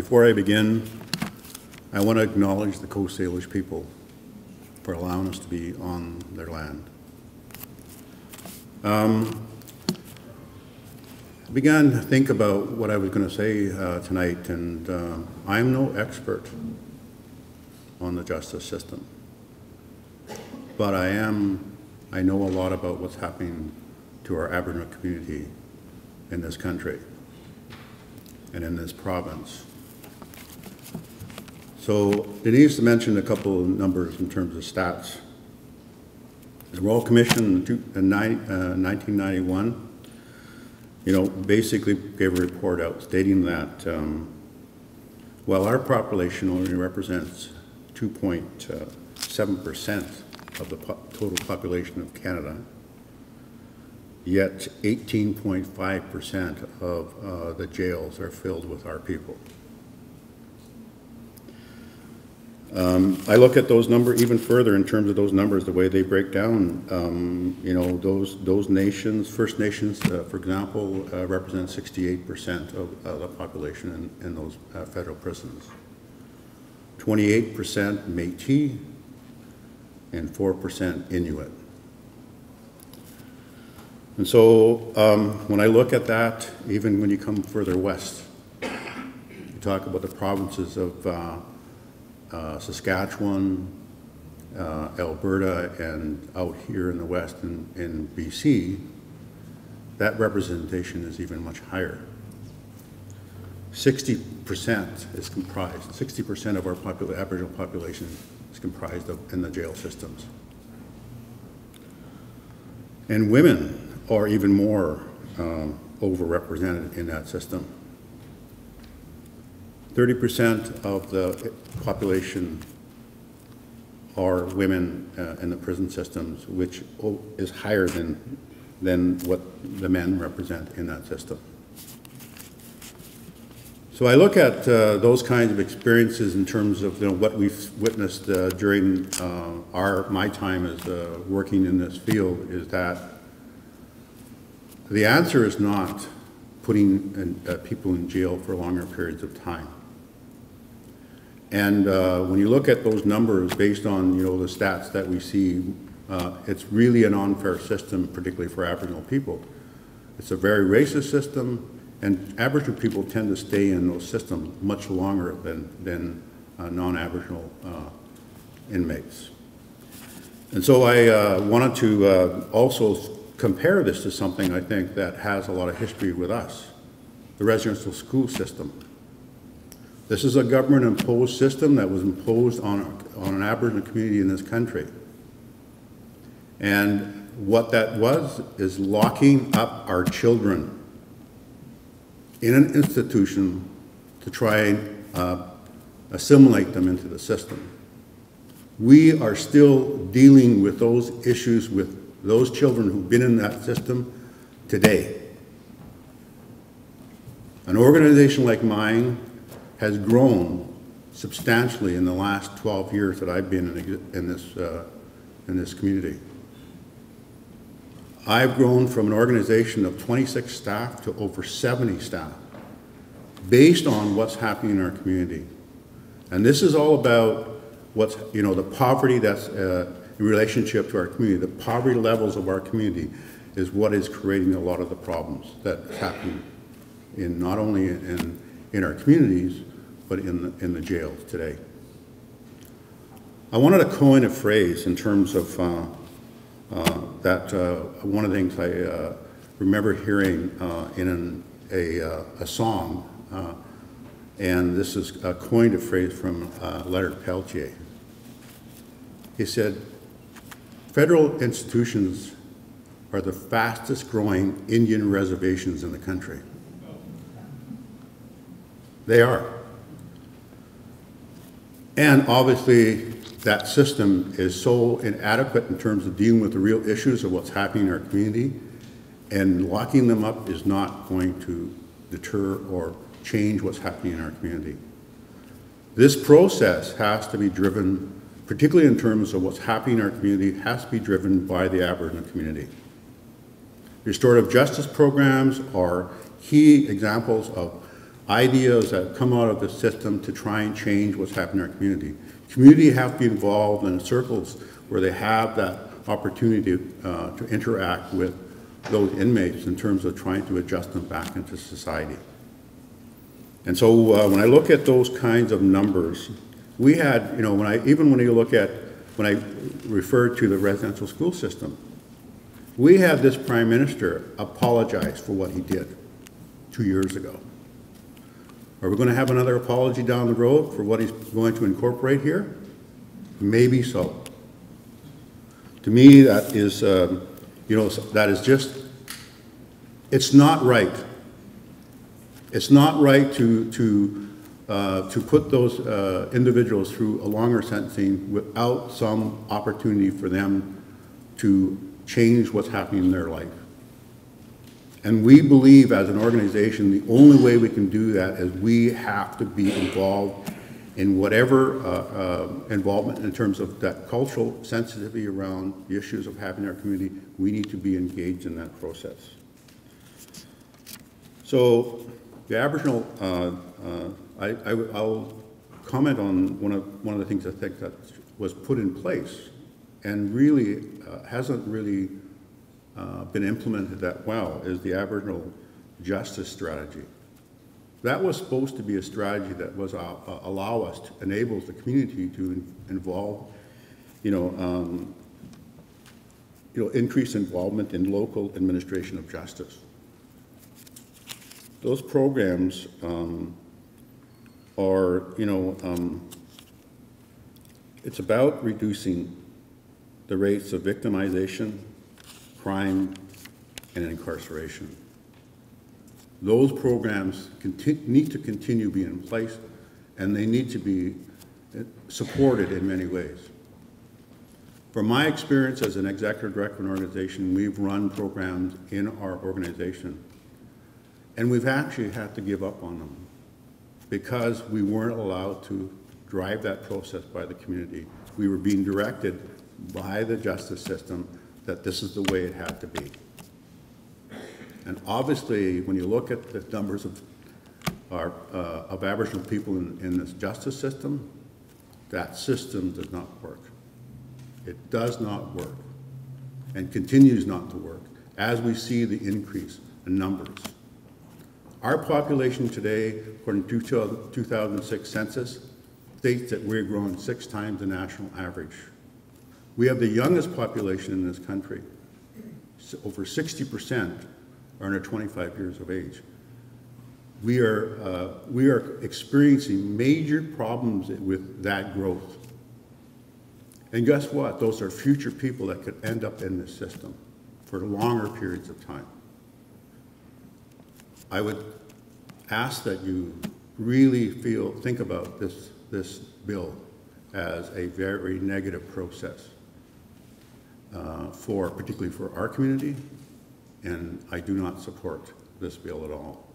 Before I begin, I want to acknowledge the Coast Salish people for allowing us to be on their land. I began to think about what I was going to say tonight, and I'm no expert on the justice system, but I know a lot about what's happening to our Aboriginal community in this country and in this province. So Denise mentioned a couple of numbers in terms of stats. The Royal Commission in 1991, basically gave a report out stating that while our population only represents 2.7% of the total population of Canada, yet 18.5% of the jails are filled with our people. I look at those numbers even further in terms of those numbers, the way they break down. Those nations, First Nations, for example, represent 68% of the population in those federal prisons. 28% Métis and 4% Inuit. And so when I look at that, even when you come further west, you talk about the provinces of Saskatchewan, Alberta, and out here in the west in BC, that representation is even much higher. 60% is comprised, 60% of our Aboriginal population is comprised of in the jail systems. And women are even more overrepresented in that system. 30% of the population are women in the prison systems, which is higher than what the men represent in that system. So I look at those kinds of experiences in terms of what we've witnessed during my time as working in this field, is that the answer is not putting people in jail for longer periods of time. And when you look at those numbers based on the stats that we see, it's really an unfair system, particularly for Aboriginal people. It's a very racist system, and Aboriginal people tend to stay in those systems much longer than non-Aboriginal inmates. And so I wanted to also compare this to something I think that has a lot of history with us, the residential school system. This is a government-imposed system that was imposed on an Aboriginal community in this country. And what that was is locking up our children in an institution to try and assimilate them into the system. We are still dealing with those issues with those children who've been in that system today. An organization like mine has grown substantially in the last 12 years that I've been in this community. I've grown from an organization of 26 staff to over 70 staff, based on what's happening in our community. And this is all about what's, the poverty that's in relationship to our community. The poverty levels of our community is what is creating a lot of the problems that's happening not only in our communities, but in the jails today. I wanted to coin a phrase in terms of that one of the things I remember hearing in a song, and this is coined a phrase from Leonard Peltier. He said, "Federal institutions are the fastest growing Indian reservations in the country." They are. And obviously, that system is so inadequate in terms of dealing with the real issues of what's happening in our community, and locking them up is not going to deter or change what's happening in our community. This process has to be driven, particularly in terms of what's happening in our community, has to be driven by the Aboriginal community. Restorative justice programs are key examples of ideas that come out of the system to try and change what's happening in our community. Community have to be involved in circles where they have that opportunity to interact with those inmates in terms of trying to adjust them back into society. And so when I look at those kinds of numbers, we had, you know, when I referred to the residential school system, we had this Prime Minister apologize for what he did 2 years ago. Are we going to have another apology down the road for what he's going to incorporate here? Maybe so. To me, that is, you know, that is just, it's not right. It's not right to put those individuals through a longer sentencing without some opportunity for them to change what's happening in their life. And we believe as an organization, the only way we can do that is we have to be involved in whatever involvement in terms of that cultural sensitivity around the issues of having our community. We need to be engaged in that process. So the Aboriginal, I'll comment on one of the things I think that was put in place and really hasn't really been implemented that well, is the Aboriginal Justice Strategy. That was supposed to be a strategy that was allow us to enable the community to involve, increase involvement in local administration of justice. Those programs are, it's about reducing the rates of victimization, crime, and incarceration. Those programs need to continue being in place, and they need to be supported in many ways. From my experience as an executive director of an organization, we've run programs in our organization, and we've actually had to give up on them because we weren't allowed to drive that process by the community. We were being directed by the justice system that this is the way it had to be. And obviously, when you look at the numbers of Aboriginal people in this justice system, that system does not work. It does not work and continues not to work as we see the increase in numbers. Our population today, according to 2006 census, states that we're growing 6 times the national average. We have the youngest population in this country. Over 60% are under 25 years of age. We are experiencing major problems with that growth. And guess what? Those are future people that could end up in this system for longer periods of time. I would ask that you really think about this bill as a very negative process, particularly for our community, and I do not support this bill at all.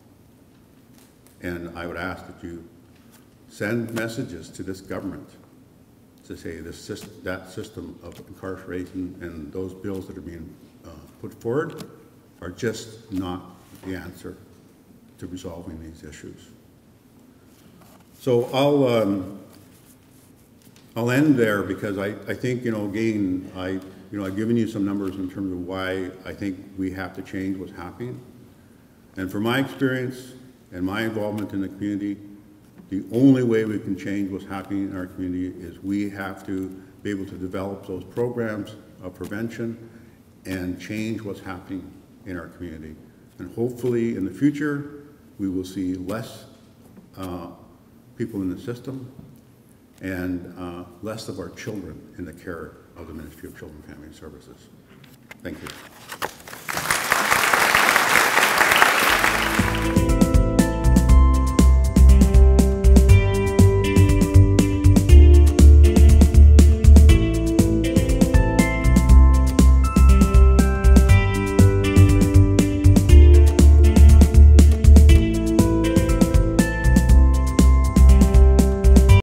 And I would ask that you send messages to this government to say that system of incarceration and those bills that are being put forward are just not the answer to resolving these issues. So I'll end there because I think, again, I've given you some numbers in terms of why I think we have to change what's happening. And from my experience and my involvement in the community, the only way we can change what's happening in our community is we have to be able to develop those programs of prevention and change what's happening in our community. And hopefully in the future, we will see less people in the system and less of our children in the care of the Ministry of Children and Family Services. Thank you.